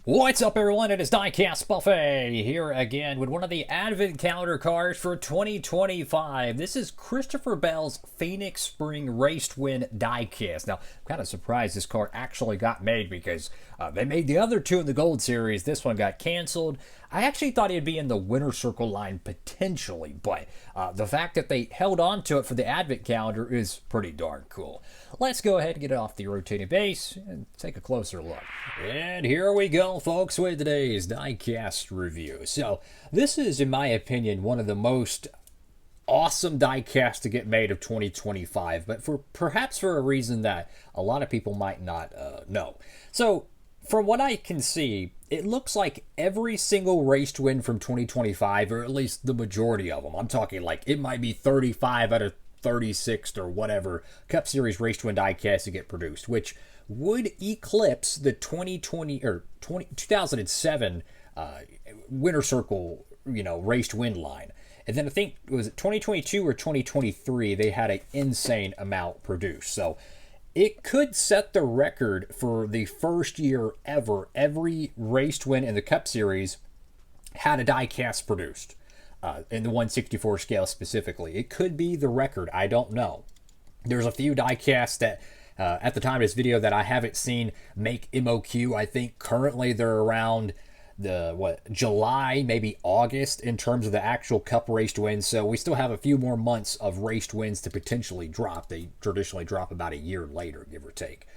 What's up, everyone? It is Diecastbuffet here again with one of the advent calendar cards for 2025. This is Christopher Bell's Phoenix Spring Race to Win Diecast. Now, I'm kind of surprised this card actually got made because they made the other two in the Gold Series. This one got canceled. I actually thought he'd be in the winner circle line potentially, but the fact that they held on to it for the advent calendar is pretty darn cool. Let's go ahead and get it off the rotating base and take a closer look. And here we go, folks, with today's diecast review. So this is, in my opinion, one of the most awesome diecast to get made of 2025, but perhaps for a reason that a lot of people might not know. So from what I can see, it looks like every single race to win from 2025, or at least the majority of them. I'm talking like it might be 35 out of 36th or whatever Cup Series race to win diecast to get produced, which would eclipse the 2007 winner circle, race to win line. And then I think was it 2022 or 2023 they had an insane amount produced. So it could set the record for the first year ever every race to win in the Cup Series had a diecast produced. In the 164 scale specifically. It could be the record. I don't know. There's a few diecasts that at the time of this video that I haven't seen make MOQ. I think currently they're around the July, maybe August in terms of the actual Cup race to win. So we still have a few more months of race to wins to potentially drop. They traditionally drop about a year later, give or take.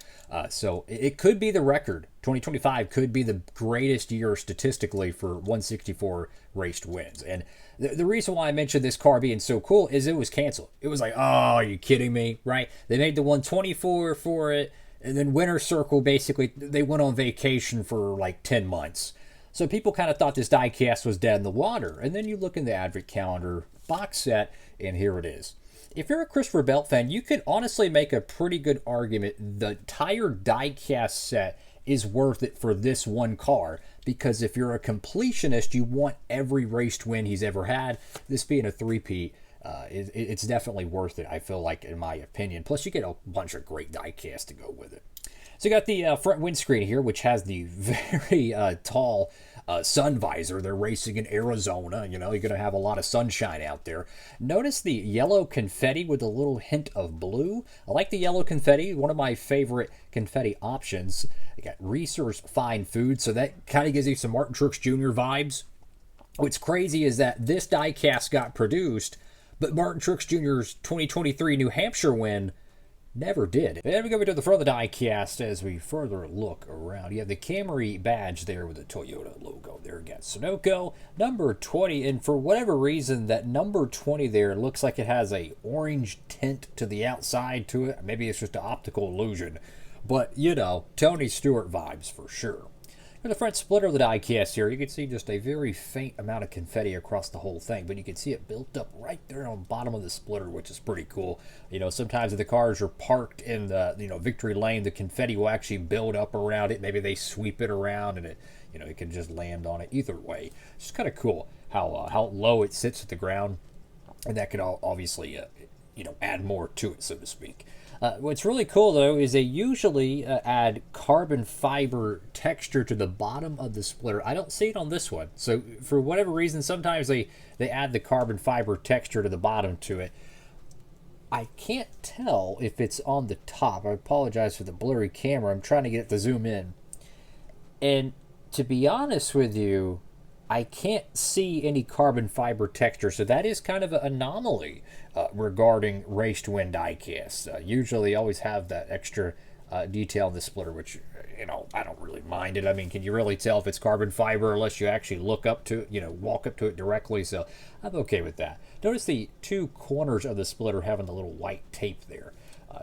So it could be the record. 2025 could be the greatest year statistically for 164 raced wins. And the reason why I mentioned this car being so cool is it was canceled. It was like, oh, are you kidding me? Right? They made the 124 for it. And then Winter Circle, basically, they went on vacation for like 10 months. So people kind of thought this diecast was dead in the water. And then you look in the advent calendar box set, and here it is. If you're a Christopher Bell fan, you can honestly make a pretty good argument the entire diecast set is worth it for this one car, because if you're a completionist, you want every race to win he's ever had. This being a three-peat, it's definitely worth it, I feel like, in my opinion. Plus, you get a bunch of great diecast to go with it. So you got the front windscreen here, which has the very tall sun visor. They're racing in Arizona. You're going to have a lot of sunshine out there. Notice the yellow confetti with a little hint of blue. I like the yellow confetti. One of my favorite confetti options. You got Reser'S Fine Food, so that kind of gives you some Martin Truex Jr. vibes. What's crazy is that this diecast got produced, but Martin Truex Jr.'s 2023 New Hampshire win never did. And we go to the front of the diecast as we further look around. You have the Camry badge there with the Toyota logo there against Sunoco. Number 20, and for whatever reason, that number 20 there looks like it has a orange tint to the outside to it. Maybe it's just an optical illusion. But, Tony Stewart vibes for sure. In the front splitter of the diecast here, you can see just a very faint amount of confetti across the whole thing, but you can see it built up right there on the bottom of the splitter, which is pretty cool. Sometimes if the cars are parked in the, victory lane, the confetti will actually build up around it. Maybe they sweep it around and it, it can just land on it. Either way, it's just kind of cool how low it sits at the ground, and that could obviously, add more to it, so to speak. What's really cool, though, is they usually add carbon fiber texture to the bottom of the splitter. I don't see it on this one. So for whatever reason, sometimes they add the carbon fiber texture to the bottom to it. I can't tell if it's on the top. I apologize for the blurry camera. I'm trying to get it to zoom in. And to be honest with you, I can't see any carbon fiber texture, so that is kind of an anomaly regarding race to win diecast. Usually they always have that extra detail in the splitter, which, I don't really mind it. I mean, can you really tell if it's carbon fiber unless you actually look up to it, walk up to it directly? So I'm okay with that. Notice the two corners of the splitter having the little white tape there.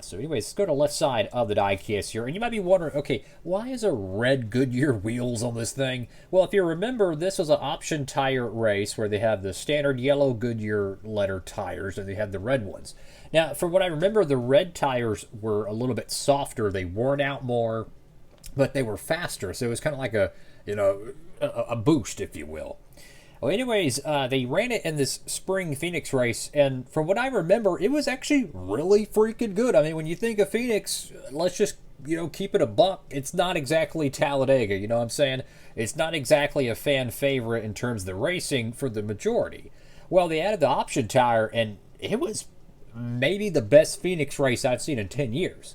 So anyways, let's go to the left side of the diecast here. And you might be wondering, okay, why is there red Goodyear wheels on this thing? Well, if you remember, this was an option tire race where they have the standard yellow Goodyear letter tires and they had the red ones. Now, from what I remember, the red tires were a little bit softer. They worn out more, but they were faster. So it was kind of like a boost, if you will. Well, anyways, they ran it in this spring Phoenix race, and from what I remember, it was actually really freaking good. I mean, when you think of Phoenix, let's just keep it a buck, it's not exactly Talladega, you know what I'm saying? It's not exactly a fan favorite in terms of the racing for the majority. Well, they added the option tire, and it was maybe the best Phoenix race I've seen in 10 years.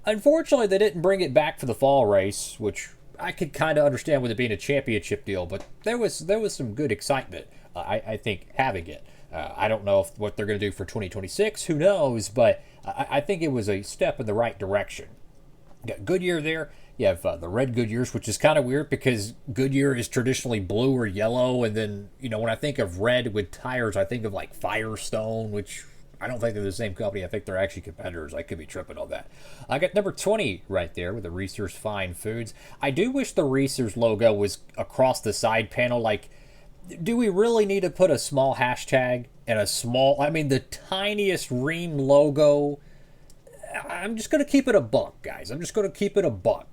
Unfortunately, they didn't bring it back for the fall race, which I could kind of understand with it being a championship deal, but there was some good excitement, I think, having it. I don't know what they're going to do for 2026. Who knows? But I think it was a step in the right direction. You got Goodyear there. You have the red Goodyears, which is kind of weird because Goodyear is traditionally blue or yellow. And then, when I think of red with tires, I think of like Firestone, which I don't think they're the same company. I think they're actually competitors. I could be tripping on that. I got number 20 right there with the Reser'S Fine Foods. I do wish the Reser'S logo was across the side panel. Like, do we really need to put a small hashtag and the tiniest Ream logo? I'm just going to keep it a buck, guys. I'm just going to keep it a buck.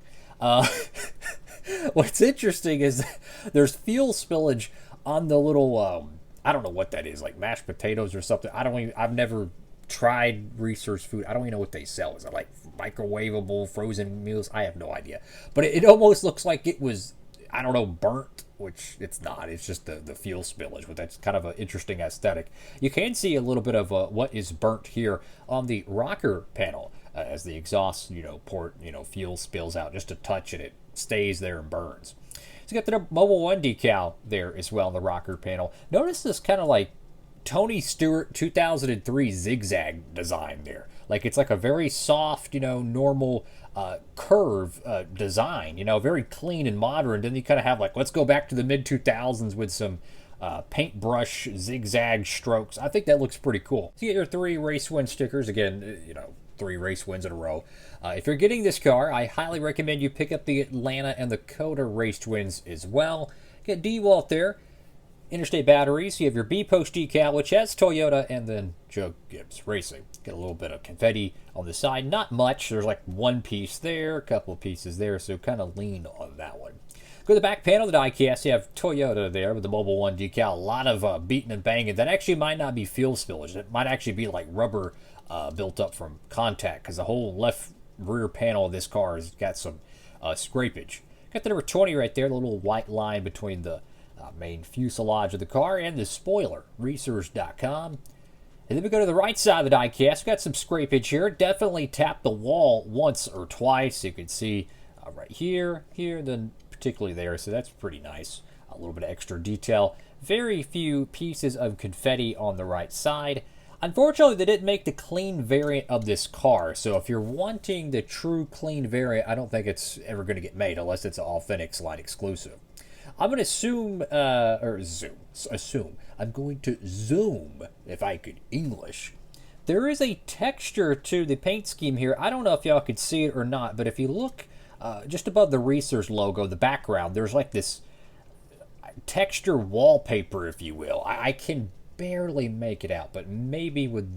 What's interesting is there's fuel spillage on the little, I don't know what that is, like mashed potatoes or something. I've never tried Reser'S food. I don't even know what they sell. Is it like microwavable frozen meals? I have no idea. But it almost looks like it was, I don't know, burnt, which it's not. It's just the fuel spillage, but that's kind of an interesting aesthetic. You can see a little bit of what is burnt here on the rocker panel as the exhaust, port, fuel spills out just a touch and it stays there and burns. So you got the Mobile One decal there as well on the rocker panel. Notice this kind of like Tony Stewart 2003 zigzag design there. Like it's like a very soft, normal curve design, very clean and modern. Then you kind of have like, let's go back to the mid 2000s with some paintbrush zigzag strokes. I think that looks pretty cool. So you get your 3 race win stickers. Again, 3 race wins in a row. If you're getting this car, I highly recommend you pick up the Atlanta and the Coda race wins as well. Get DeWalt there. Interstate Batteries, you have your B-Post decal, which has Toyota, and then Joe Gibbs Racing. Get a little bit of confetti on the side. Not much. There's like one piece there, a couple of pieces there, so kind of lean on that one. Go to the back panel of the diecast. You have Toyota there with the Mobile One decal. A lot of beating and banging. That actually might not be fuel spillage. It might actually be like rubber built up from contact, because the whole left rear panel of this car has got some scrapage. Got the number 20 right there, the little white line between the main fuselage of the car and the spoiler, Reser'S.com. And then we go to the right side of the diecast. We've got some scrapage here. Definitely tapped the wall once or twice. You can see right here, then particularly there. So that's pretty nice. A little bit of extra detail. Very few pieces of confetti on the right side. Unfortunately, they didn't make the clean variant of this car. So if you're wanting the true clean variant, I don't think it's ever going to get made unless it's an Authentic line exclusive. I'm going to assume. I'm going to zoom, if I could English. There is a texture to the paint scheme here. I don't know if y'all could see it or not, but if you look just above the Reser'S logo, the background, there's like this texture wallpaper, if you will. I can barely make it out, but maybe with,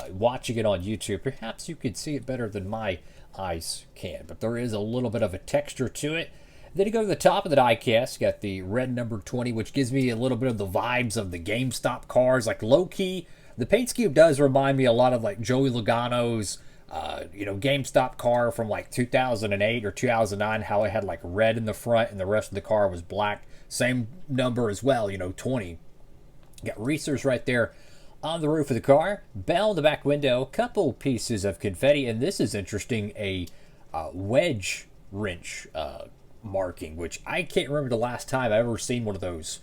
watching it on YouTube, perhaps you could see it better than my eyes can. But there is a little bit of a texture to it. Then you go to the top of the diecast, got the red number 20, which gives me a little bit of the vibes of the GameStop cars. Like low-key, the paint scheme does remind me a lot of like Joey Logano's, GameStop car from like 2008 or 2009, how it had like red in the front and the rest of the car was black. Same number as well, 20. Got Reser'S right there on the roof of the car. Bell in the back window, couple pieces of confetti, and this is interesting, a wedge wrench marking, which I can't remember the last time I've ever seen one of those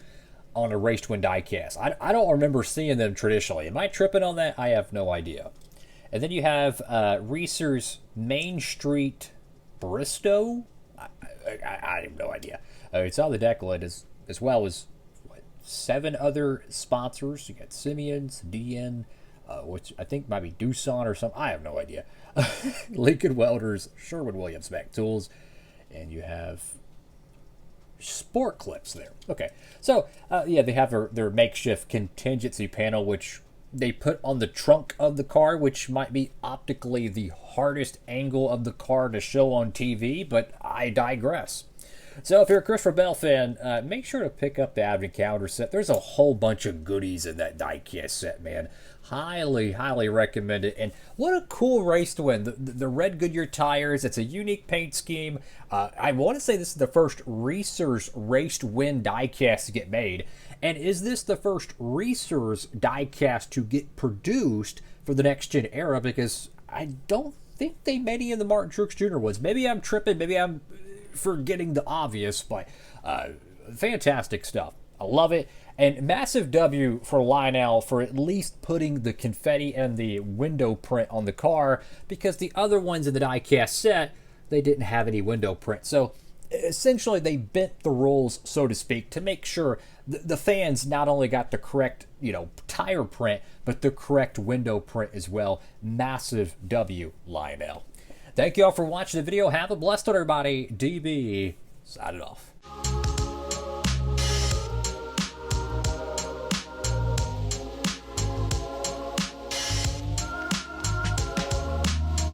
on a race twin diecast. I don't remember seeing them traditionally. Am I tripping on that? I have no idea. And then you have Reser'S Main Street Bristow. I have no idea. It's on the decklet as well as 7 other sponsors. You got Simeon's, DN, which I think might be Doosan or something. I have no idea. Lincoln Welders, Sherwin-Williams Mac Tools, and you have Sport Clips there. Okay, so they have their makeshift contingency panel, which they put on the trunk of the car, which might be optically the hardest angle of the car to show on TV, but I digress. So if you're a Christopher Bell fan, make sure to pick up the Advent calendar set. There's a whole bunch of goodies in that diecast set, man. Highly, highly recommend it. And what a cool race to win. The red Goodyear tires. It's a unique paint scheme. I want to say this is the first Reser'S race to win diecast to get made. And is this the first Reser'S diecast to get produced for the next gen era? Because I don't think they made any of the Martin Truex Jr. ones. Maybe I'm tripping. Maybe I'm forgetting the obvious, but fantastic stuff. I love it. And massive W for Lionel for at least putting the confetti and the window print on the car, because the other ones in the diecast set, they didn't have any window print. So essentially they bent the rules, so to speak, to make sure the fans not only got the correct, tire print, but the correct window print as well. Massive W, Lionel. Thank you all for watching the video. Have a blessed one, everybody. DB, signing off.